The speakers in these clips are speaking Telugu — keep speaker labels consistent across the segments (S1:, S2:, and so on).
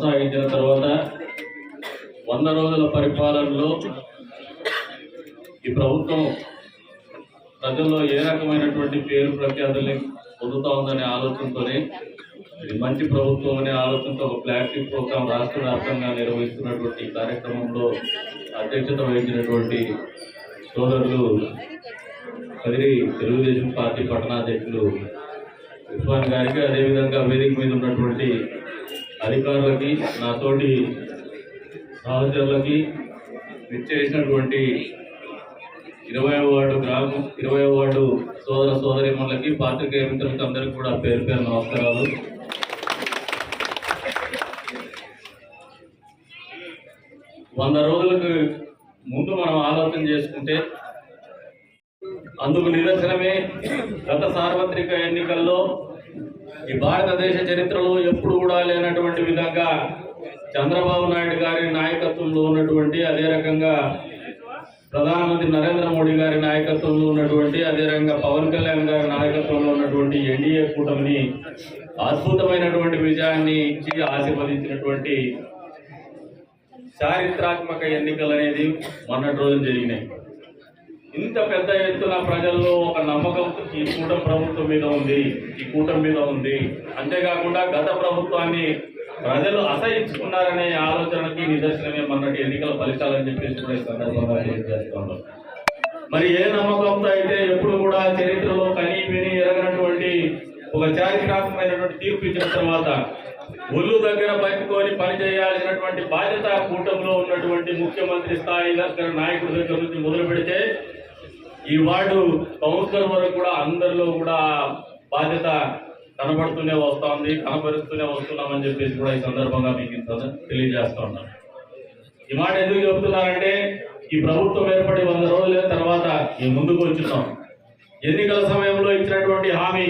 S1: కొనసాగించిన తర్వాత 100 రోజుల పరిపాలనలో ఈ ప్రభుత్వం ప్రజల్లో ఏ రకమైనటువంటి పేరు ప్రఖ్యాతుల్ని పొందుతా ఉందనే ఆలోచనతోనే ఇది మంచి ప్రభుత్వం అనే ఆలోచనతో ఒక ఫ్లాగ్షిప్ ప్రోగ్రాం రాష్ట్ర వ్యాప్తంగా నిర్వహిస్తున్నటువంటి కార్యక్రమంలో అధ్యక్షత వహించినటువంటి సోదరులు కదిరి తెలుగుదేశం పార్టీ పట్టణాధ్యక్షులు ఉస్మాన్ గారికి, అదేవిధంగా వేదిక మీద ఉన్నటువంటి అధికారులకి, నాతోటి సహచరులకి, విచ్చేసినటువంటి 20వ వార్డు సోదర సోదరీమణులకి, పాత్రికేయ మిత్రులకి అందరికీ కూడా పేరు పేరు నమస్కారాలు. వంద రోజులకు ముందు మనం ఆలోచన చేసుకుంటే అందుకు నిదర్శనమే గత సార్వత్రిక ఎన్నికల్లో ఈ భారతదేశ చరిత్రలో ఎప్పుడు కూడా లేనటువంటి విధంగా చంద్రబాబు నాయుడు గారి నాయకత్వంలో ఉన్నటువంటి, అదే రకంగా ప్రధానమంత్రి నరేంద్ర మోడీ గారి నాయకత్వంలో ఉన్నటువంటి, అదే రకంగా పవన్ కళ్యాణ్ గారి నాయకత్వంలో ఉన్నటువంటి ఎన్డీఏ కూటమిని అద్భుతమైనటువంటి విజయాన్ని ఇచ్చి ఆశీర్వదించినటువంటి చారిత్రాత్మక ఎన్నికలు అనేది మొన్నటి రోజున జరిగినాయి. ఇంత పెద్ద ఎత్తున ప్రజల్లో ఒక నమ్మకం ఈ ప్రభుత్వం మీద ఉంది. అంతేకాకుండా గత ప్రభుత్వాన్ని ప్రజలు అసహించుకున్నారనే ఆలోచనకి నిదర్శనమే మొన్నటి ఎన్నికల ఫలితాలని చెప్పేసి సందర్భంగా తెలియజేస్తున్నాం. మరి ఏ నమ్మకంతో అయితే ఎప్పుడు కూడా చరిత్రలో కనీ విని ఎరగనటువంటి ఒక చారిత్రాత్మకమైనటువంటి తీర్పు ఇచ్చిన తర్వాత ఒళ్ళు దగ్గర పట్టుకొని పనిచేయాల్సినటువంటి బాధ్యత కూటమిలో ఉన్నటువంటి ముఖ్యమంత్రి స్థాయి దగ్గర నాయకుడి దగ్గర నుంచి మొదలు పెడితే ఈ వార్డు కౌన్సిలర్ వరకు కూడా అందరిలో కూడా బాధ్యత కనబడుతూనే కనబరుస్తూనే వస్తున్నామని చెప్పేసి కూడా ఈ సందర్భంగా మీకు తెలియజేస్తా ఉన్నాను. ఈ మాట ఎందుకు చెబుతున్నారంటే ఈ ప్రభుత్వం ఏర్పడి 100 రోజుల తర్వాత ఈ ముందుకు వచ్చినాం. ఎన్నికల సమయంలో ఇచ్చినటువంటి హామీ,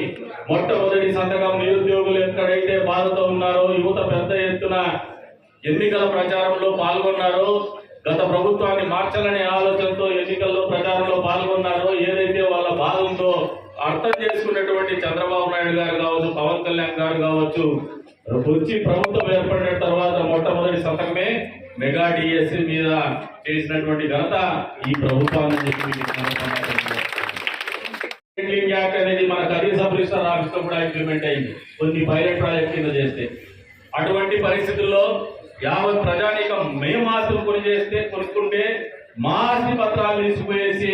S1: మొట్టమొదటి సంతకం నిరుద్యోగులు ఎక్కడైతే బాధతో ఉన్నారో, యువత పెద్ద ఎత్తున ఎన్నికల ప్రచారంలో పాల్గొన్నారో, గత ప్రభుత్వాన్ని మార్చాలనే ఆలోచనతో ఎన్నికల్లో ప్రచారంలో పాల్గొన్నారో, ఏదైతే వాళ్ళ బాధ ఉందో అర్థం చేసుకున్నటువంటి చంద్రబాబు నాయుడు గారు కావచ్చు, పవన్ కళ్యాణ్ గారు కావచ్చు, వచ్చి ప్రభుత్వం ఏర్పడిన తర్వాత మొట్టమొదటి సంతకమే మెగా డిఎస్సి మీద చేసినటువంటి ఘనత ఈ ప్రభుత్వాన్ని యాక్ట్ అనేది మన కదిరి సబ్ రిజిస్టర్ ఆఫీస్ లో కూడా ఇంప్లిమెంట్ అయింది, కొన్ని పైలట్ ప్రాజెక్ట్ కింద చేస్తే. అటువంటి పరిస్థితుల్లో యావత్ ప్రజానీకం మేము ఆస్తులు కొనుక్కుంటే మా ఆస్తి పత్రాలు తీసుకుపోయేసి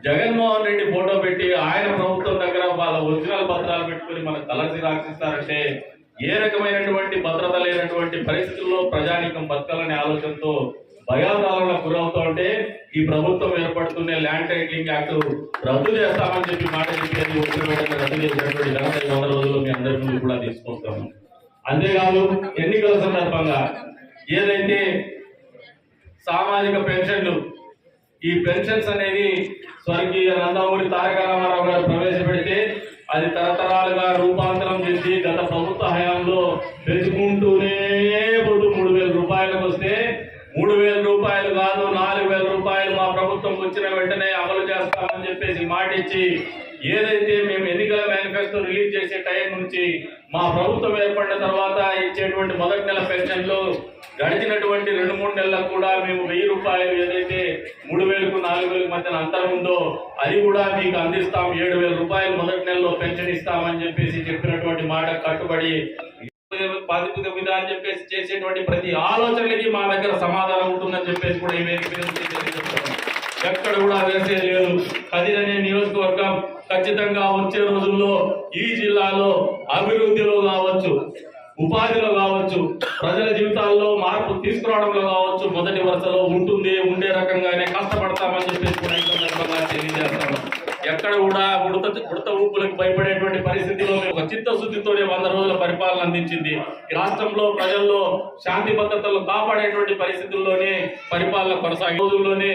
S1: జగన్మోహన్ రెడ్డి ఫోటో పెట్టి ఆయన ప్రభుత్వం దగ్గర వాళ్ళ ఒరిజినల్ పత్రాలు పెట్టుకుని మనకు కలర్సి రాసిస్తారంటే ఏ రకమైనటువంటి భద్రత లేనటువంటి పరిస్థితుల్లో ప్రజానీకం బతకాలనే ఆలోచనతో భయాందోళనకు గురవుతూ ఉంటే ఈ ప్రభుత్వం ఏర్పడుతున్న ల్యాండ్ టైటిలింగ్ యాక్ట్ రద్దు చేస్తామని చెప్పి మాట చెప్పి రద్దు చేసినటువంటి ఘనత 100 రోజుల్లో మీ అందరి ముందు కూడా తీసుకొస్తాము. అంతేకాదు ఎన్నికల సందర్భంగా ఏదైతే సామాజిక పెన్షన్లు, ఈ పెన్షన్స్ అనేది స్వర్గీయ నందమూరి తారక రామారావు గారు ప్రవేశపెడితే అది తరతరాలుగా రూపాంతరం చేసి గత ప్రభుత్వ హయాంలో పెంచుకుంటూనే 3,000 రూపాయలకు వస్తే 3,000 రూపాయలు కాదు 4,000 రూపాయలు మా ప్రభుత్వం వచ్చిన వెంటనే అమలు చేస్తామని చెప్పేసి మాట ఇచ్చి, ఏదైతే మేము ఎన్నికల మేనిఫెస్టో రిలీజ్ చేసే టైం నుంచి మా ప్రభుత్వం ఏర్పడిన తర్వాత ఇచ్చేటువంటి మొదటి నెల పెన్షన్లు గడిచినటువంటి 2-3 నెలలకు కూడా మేము 1,000 రూపాయలు ఏదైతే 3,000కు 4,000 మధ్యన అంతరం ఉందో అది కూడా మీకు అందిస్తాం, 7,000 రూపాయలు మొదటి నెలలో పెన్షన్ ఇస్తామని చెప్పేసి చెప్పినటువంటి మాట కట్టుబడి బాధితుల మీద అని చెప్పేసి చేసేటువంటి ప్రతి ఆలోచనలకి మా దగ్గర సమాధానం ఉంటుందని చెప్పేసి కూడా ఈ వేదిక చెప్తాను. ఎక్కడ కూడా వేసే లేదు. కదిరి అనే నియోజకవర్గం ఖచ్చితంగా వచ్చే రోజుల్లో ఈ జిల్లాలో అభివృద్ధిలో కావచ్చు, ఉపాధిలో కావచ్చు, ప్రజల జీవితాల్లో మార్పు తీసుకురావడంలో కావచ్చు మొదటి వరుసలో ఉండే రకంగానే కష్టపడతామని చెప్పేసి కూడా ఈ సందర్భంగా తెలియజేస్తాము. ఎక్కడ కూడా ఉడత ఊపులకు భయపడేటువంటి పరిస్థితిలో ఒక చిత్తశుద్ధితోనే 100 రోజుల పరిపాలన అందించింది. ఈ రాష్ట్రంలో ప్రజల్లో శాంతి భద్రతలు కాపాడేటువంటి పరిస్థితుల్లోనే పరిపాలన కొనసాగే రోజుల్లోనే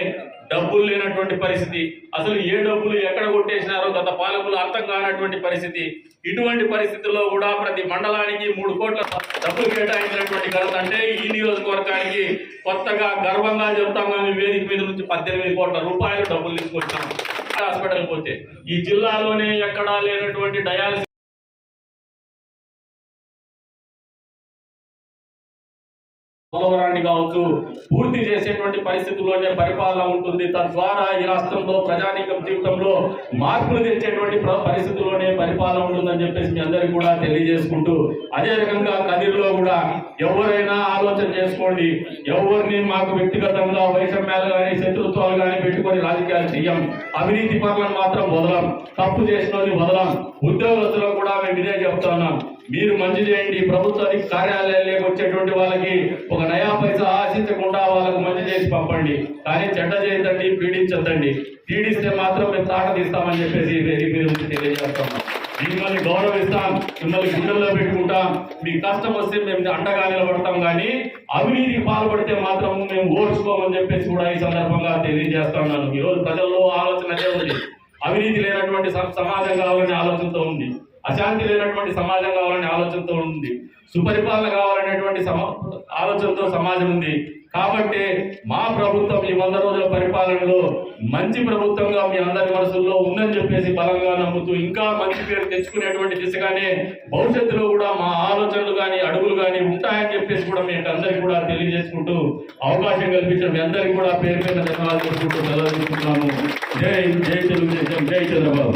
S1: డబ్బులు లేనటువంటి పరిస్థితి, అసలు ఏ డబ్బులు ఎక్కడ కొట్టేసినారో గత పాలకులు అర్థం కానటువంటి పరిస్థితి. ఇటువంటి పరిస్థితుల్లో కూడా ప్రతి మండలానికి 3 కోట్ల డబ్బులు కేటాయించినటువంటి ఘనత అంటే ఈ నియోజకవర్గానికి కొత్తగా గర్వంగా చెప్తాం. మేము వేదిక మీద నుంచి 18 కోట్ల రూపాయలు డబ్బులు తీసుకొచ్చాం. హాస్పిటల్ పోతే ఈ జిల్లాలోనే ఎక్కడా లేనటువంటి డయాలసిస్ పోలవరాన్ని కావచ్చు పూర్తి చేసేటువంటి పరిస్థితుల్లోనే పరిపాలన ఉంటుంది. తద్వారా ఈ రాష్ట్రంలో ప్రజానీకం జీవితంలో మార్పులు తెచ్చేటువంటి పరిస్థితుల్లోనే పరిపాలన ఉంటుందని చెప్పేసి మీ అందరికీ కూడా తెలియజేసుకుంటూ, అదే రకంగా కదిరిలో కూడా ఎవరైనా ఆలోచన చేసుకోండి. ఎవరిని మాకు వ్యక్తిగతంగా వైషమ్యాలు కానీ శత్రుత్వాలు కానీ పెట్టుకొని రాజకీయాలు చెయ్యం. అవినీతి పనులను మాత్రం వదలం, తప్పు చేసిన వదలం. ఉద్యోగస్తులకు కూడా మేము ఇదే చెప్తున్నాం, మీరు మంచి చేయండి. ప్రభుత్వానికి కార్యాలయాలకు వచ్చేటువంటి వాళ్ళకి ఒక నయా పైసా ఆశించకుండా వాళ్ళకు మంచి చేసి పంపండి. కానీ చెడ్డ చేయొద్దండి, పీడించొద్దండి. పీడిస్తే మాత్రం మేము తాట తీస్తామని చెప్పేసి మీరు తెలియజేస్తున్నాం. మిమ్మల్ని గౌరవిస్తాం, మిమ్మల్ని గుండెల్లో పెట్టుకుంటాం. మీ కష్టం వస్తే మేము అండగా నిలబడతాం. కానీ అవినీతికి పాల్పడితే మాత్రం మేము ఓర్చుకోమని చెప్పేసి కూడా ఈ సందర్భంగా తెలియజేస్తున్నాను. ఈరోజు ప్రజల్లో ఆలోచన అదే ఉంది. అవినీతి లేనటువంటి సమాజం కావాలనే ఆలోచనతో ఉంది. అశాంతి లేనటువంటి సమాజం కావాలనే ఆలోచనతో ఉంది. సుపరిపాలన కావాలనేటువంటి ఆలోచనతో సమాజం ఉంది. కాబట్టి మా ప్రభుత్వం ఈ 100 రోజుల పరిపాలనలో మంచి ప్రభుత్వంగా మీ అందరి మనసుల్లో ఉందని చెప్పేసి బలంగా నమ్ముతూ, ఇంకా మంచి పేరు తెచ్చుకునేటువంటి దిశగానే భవిష్యత్తులో కూడా మా ఆలోచనలు కానీ అడుగులు కానీ ఉంటాయని చెప్పేసి కూడా మీకు అందరికీ కూడా తెలియజేసుకుంటూ, అవకాశం కల్పించిన మీ అందరికీ కూడా పేరు పేరు ధన్యవాదాలు తెలుసుకుంటూ సెలవు తీసుకుంటున్నాము. జై జై తెలుగుదేశం, జై చంద్రబాబు.